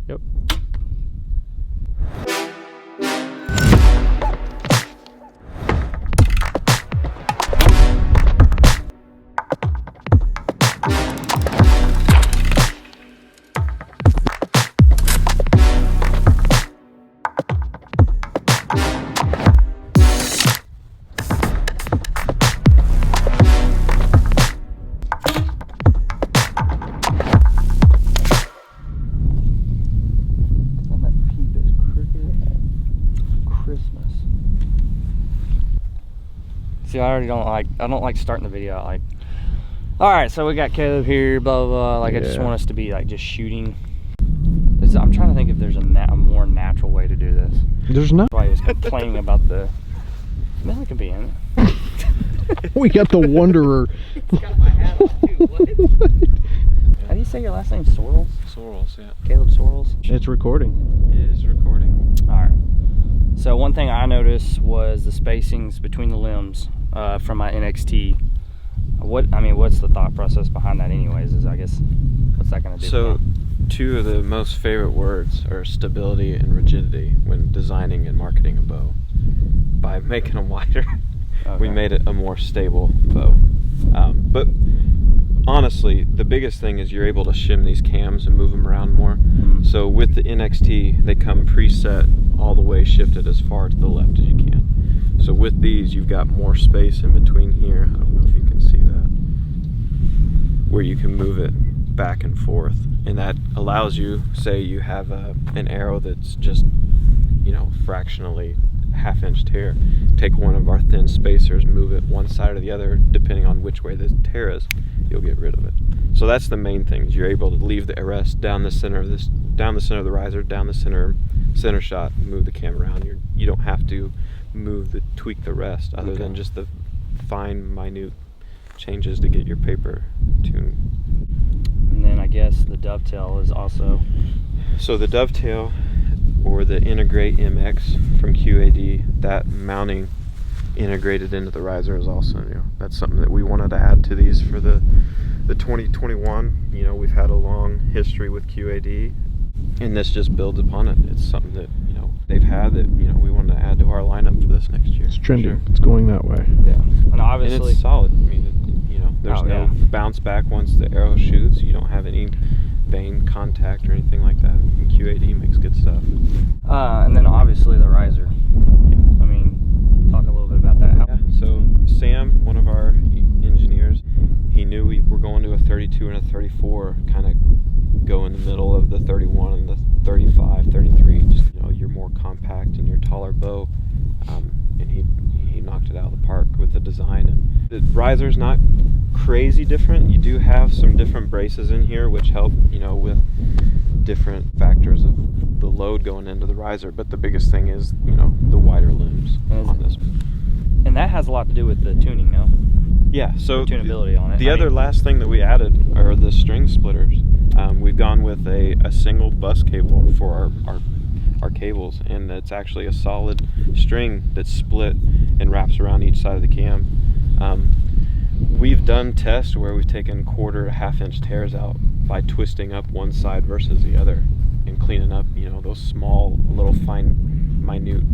Yep. See, I don't like starting the video out like, all right, so we got Caleb here, blah, blah, blah. Like, I just want us to be like just shooting. I'm trying to think if there's a more natural way to do this. There's not. That's why he was complaining about the, man, it could be in it. We got the Wanderer. It's got my hat on too, what? How do you say your last name? Sorrels? Sorrels, yeah. Caleb Sorrels? It's recording. It is recording. All right. So one thing I noticed was the spacings between the limbs from my NXT. What's the thought process behind that anyways? Is, I guess, what's that going to do? So, two of the most favorite words are stability and rigidity when designing and marketing a bow. By making them wider, we made it a more stable bow. But honestly, the biggest thing is you're able to shim these cams and move them around more. So with the NXT, they come preset all the way shifted as far to the left as you can. So with these, you've got more space in between here. I don't know if you can see that, where you can move it back and forth. And that allows you, say you have an arrow that's just, fractionally half-inch tear. Take one of our thin spacers, move it one side or the other, depending on which way the tear is, you'll get rid of it. So that's the main thing, is you're able to leave the arrest down the center of the riser, down the center shot, move the cam around. You don't have to tweak the rest, other than just the fine, minute changes to get your paper tuned. And then I guess the dovetail is also. So the dovetail, or the Integrate MX from QAD, that mounting integrated into the riser is also new. That's something that we wanted to add to these for the 2021. We've had a long history with QAD, and this just builds upon it. It's something that they've had that we wanted to add to our lineup for this next year. It's trending. It's going that way. Yeah, and obviously, and it's solid. There's no bounce back once the arrow shoots. You don't have any vein contact or anything like that. And QAD makes good stuff. And then obviously the riser. Talk a little bit about that. So Sam, one of our engineers, he knew we were going to a 32 and a 34, kind of go in the middle of the 31 and the 35, 33. Just you're more compact and you're taller bow. And he knocked it out of the park with the design. And the riser's not crazy different. You do have some different braces in here which help with different factors of the load going into the riser, but the biggest thing is the wider limbs on this. And that has a lot to do with the tuning, no? Yeah, so the tunability on it. The other last thing that we added are the string splitters. We've gone with a single bus cable for our cables, and it's actually a solid string that's split and wraps around each side of the cam. We've done tests where we've taken quarter to half-inch tears out by twisting up one side versus the other and cleaning up those small little fine minute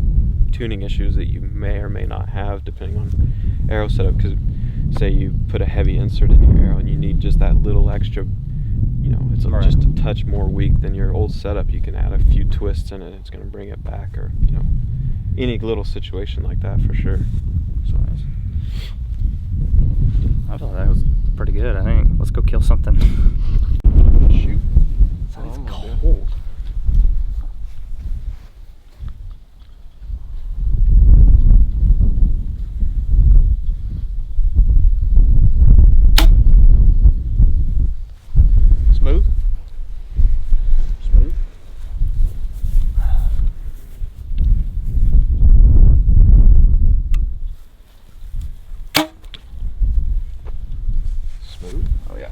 tuning issues that you may or may not have depending on arrow setup. Because say you put a heavy insert in your arrow and you need just that little extra, it's just a touch more weak than your old setup, you can add a few twists in it, it's going to bring it back, or any little situation like that for sure. So I thought that was pretty good. I think let's go kill something. Shoot. It's cold. Smooth? Smooth? Smooth? Oh yeah.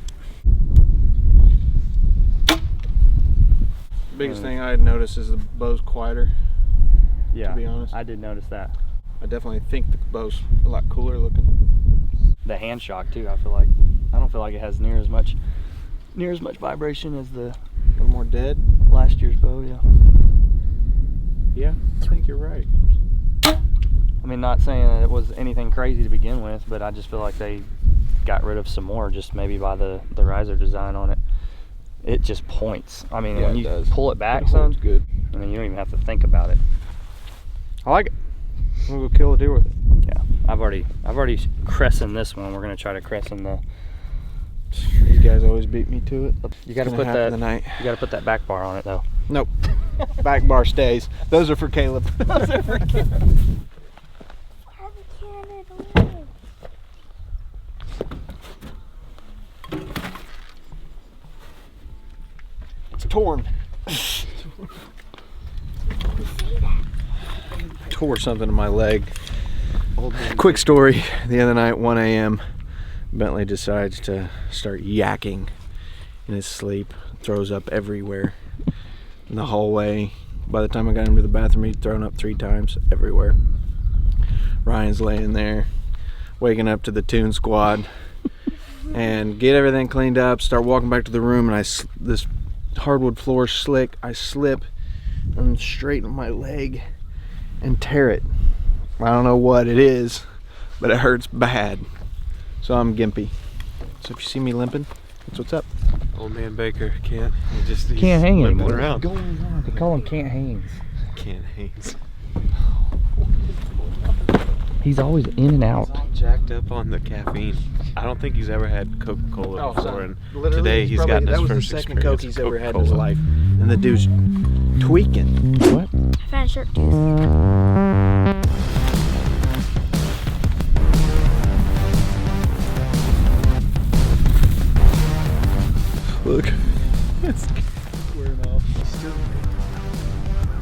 Biggest thing I had noticed is the bow's quieter. Yeah. To be honest, I did notice that. I definitely think the bow's a lot cooler looking. The hand shock too. I don't feel like it has near as much vibration as the A little more dead. Last year's bow, yeah. Yeah, I think you're right. I mean, not saying that it was anything crazy to begin with, but I just feel like they got rid of some more, just maybe by the riser design on it. It just points. I mean, Yeah, when it you does. pull it back, It son, holds good. I mean, you don't even have to think about it. I like it. I'm gonna go kill a deer with it. Yeah, I've already crescened this one. We're gonna try to crescent the. These guys always beat me to it. You got to Gonna put happen that. tonight. You got to put that back bar on it though. Nope. Back bar stays. Those are for Caleb. Those are for Caleb. It's torn. Tore something in my leg. Quick story. The other night, 1 a.m., Bentley decides to start yakking in his sleep. Throws up everywhere in the hallway. By the time I got him to the bathroom, he'd thrown up 3 times everywhere. Ryan's laying there, waking up to the Toon Squad, and get everything cleaned up. Start walking back to the room, and this hardwood floor slick. I slip and straighten my leg and tear it. I don't know what it is, but it hurts bad. So I'm gimpy. So if you see me limping, that's what's up. Old man Baker can't. He's Can't hang limping anymore. around. They call him Can't Hangs. Can't hang. He's always in and out. He's all jacked up on the caffeine. I don't think he's ever had Coca-Cola before, and Literally, today he's gotten his that was first the second experience Coke he's of ever had in his Coca-Cola. life. And the dude's tweaking. What? I found a shark tooth. Look, it's wearing off.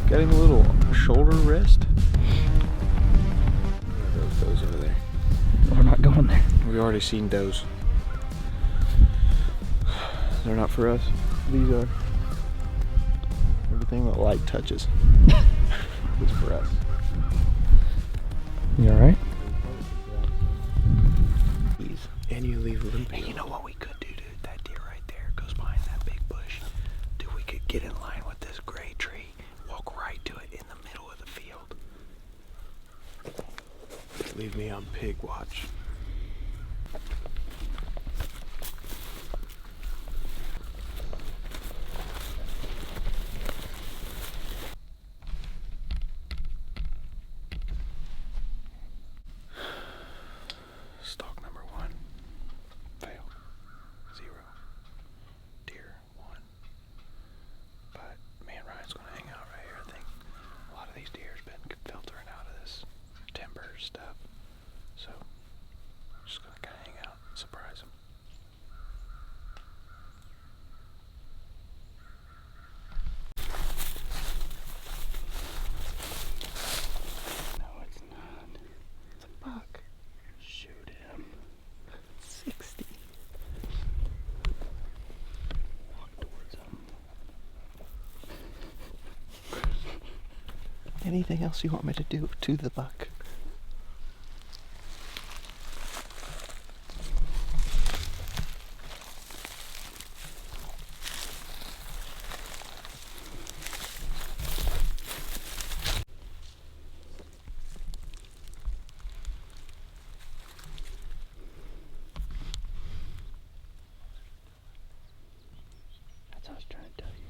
Got him a little shoulder rest. Those over there. We're not going there. We've already seen does. They're not for us. These are. Everything that light touches is for us. You all right? And you leave limping. You know what we could do, dude? That deer right there goes behind that big bush. Dude, we could get in line with this gray tree, walk right to it in the middle of the field. Leave me on pig watch. Stalk number 1. Fail. 0. Deer 1. But me and Ryan's gonna hang out right here. I think a lot of these deer's been filtering out of this timber stuff. So just gonna kinda hang out and surprise them. No, it's not. It's a buck. Shoot him. 60. Walk towards him. Anything else you want me to do to the buck? That's what I was trying to tell you.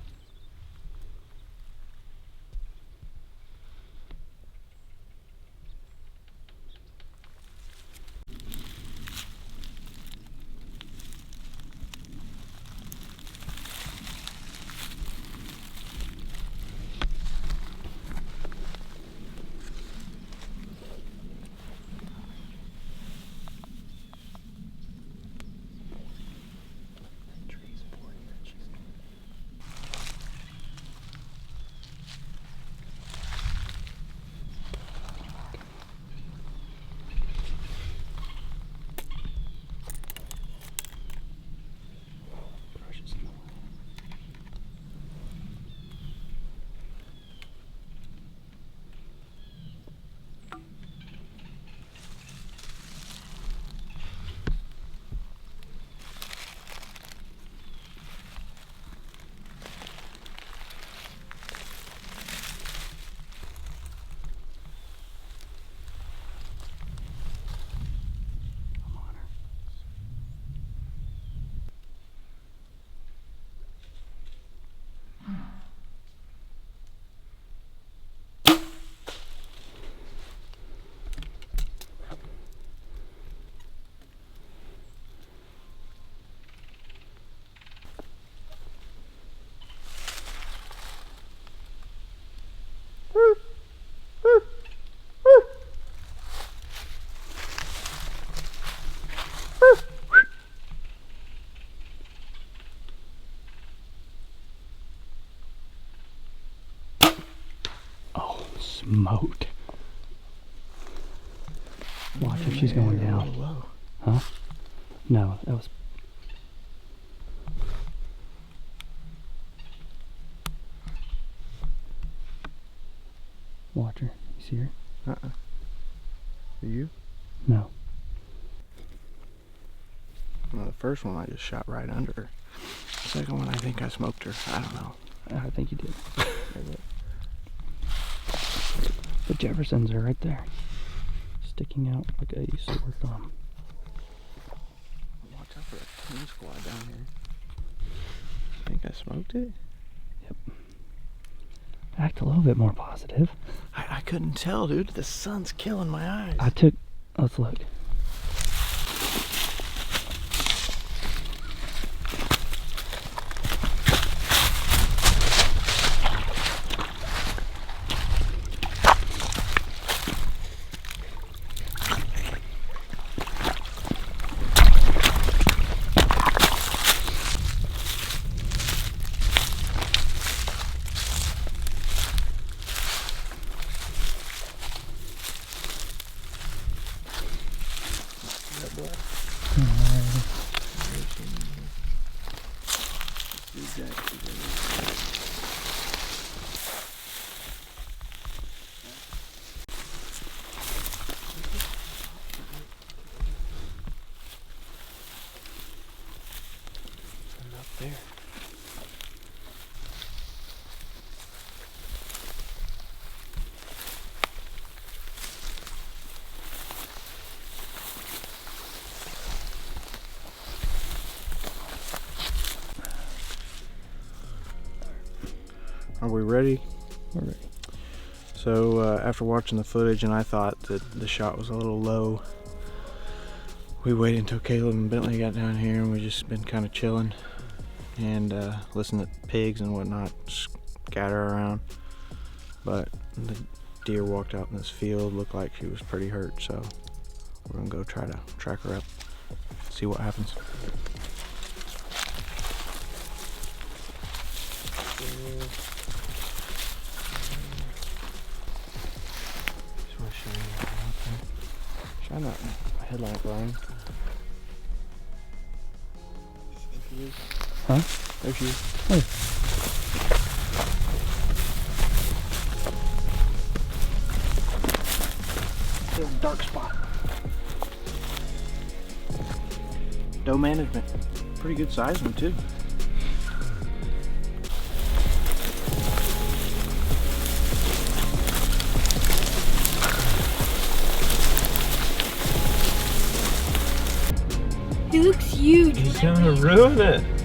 smoked. Watch if she's going down. Whoa. Huh? No, that was... Watch her. You see her? Uh-uh. Are you? No. Well, the first one I just shot right under her. The second one I think I smoked her. I don't know. I think you did. The Jeffersons are right there. Sticking out like I used to work on. Watch out for a team squad down here. I think I smoked it. Yep. Act a little bit more positive. I couldn't tell, dude. The sun's killing my eyes. Let's look. There. Are we ready? We're ready. So after watching the footage and I thought that the shot was a little low, we waited until Caleb and Bentley got down here and we just been kind of chilling and listen to pigs and whatnot scatter around. But the deer walked out in this field, looked like she was pretty hurt, so we're gonna go try to track her up, see what happens. Just want to shine that out there. Shine that headlamp, Ryan. Huh? There she is. Hey. Little dark spot. Doe management. Pretty good size one too. He looks huge. He's gonna ruin it.